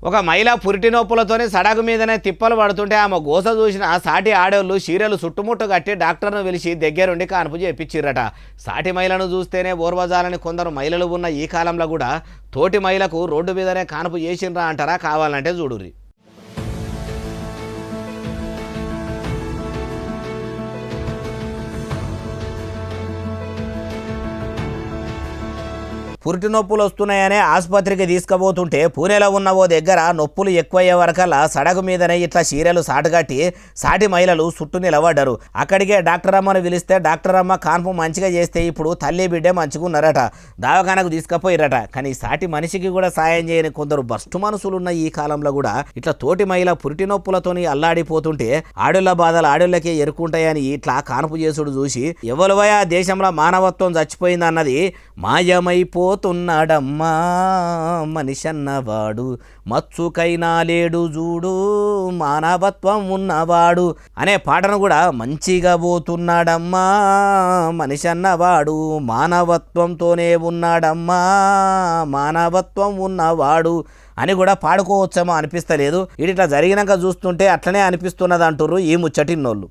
ఒక మహిళ పురిటి నొప్పులతోనే సడగు మీదనే తిప్పలు పడుతుంటే ఆమె గోస చూసిన సాటి ఆడోళ్ళు చీరలు చుట్టుముట్టు కట్టి డాక్టర్ను పిలిచి దగ్గరుండి కాన్పు చేపించిర్రట. సాటి మహిళను చూస్తేనే ఓర్వజాలని కొందరు మహిళలు ఉన్న ఈ కాలంలో కూడా తోటి మహిళకు రోడ్డు మీదనే కాన్పు చేసిండ్రా అంటారా? కావాలంటే చూడుర్రి. పురిటి నొప్పులు వస్తున్నాయనే ఆసుపత్రికి తీసుకుపోతుంటే పూణేలో ఉన్న ఓ దగ్గర నొప్పులు ఎక్కువయ్యే వరకల్లా సడగు మీదనే ఇట్లా చీరలు సాటుగట్టి సాటి మహిళలు చుట్టూ నిలబడ్డారు. అక్కడికే డాక్టర్ అమ్మను పిలిస్తే డాక్టర్ అమ్మ కాన్పు మంచిగా చేస్తే ఇప్పుడు తల్లి బిడ్డే మంచిగా ఉన్నారట. దవాఖానకు తీసుకుపోయిరట. కానీ సాటి మనిషికి కూడా సాయం చేయని కొందరు బస్టు మనసులున్న ఈ కాలంలో కూడా ఇట్లా తోటి మహిళ పురిటి నొప్పులతోని అల్లాడిపోతుంటే ఆడోళ్ళ బాధలు ఆడోళ్ళకే ఎరుకుంటాయని ఇట్లా కాన్పు చేసుడు చూసి ఎవరివయా దేశంలో మానవత్వం చచ్చిపోయిందన్నది మాయమైపోతున్నాడమ్మా మనిషన్నవాడు, మచ్చుకైనా లేడు చూడు మానవత్వం ఉన్నవాడు అనే పాటను కూడా మంచిగా పోతున్నాడమ్మా మనిషన్నవాడు, మానవత్వంతోనే ఉన్నాడమ్మా మానవత్వం ఉన్నవాడు అని కూడా పాడుకోవచ్చేమో అనిపిస్తలేదు. ఇట్లా జరిగినాక చూస్తుంటే అట్లనే అనిపిస్తున్నది అంటుర్రు ఈ ముచ్చటిన్నోళ్ళు.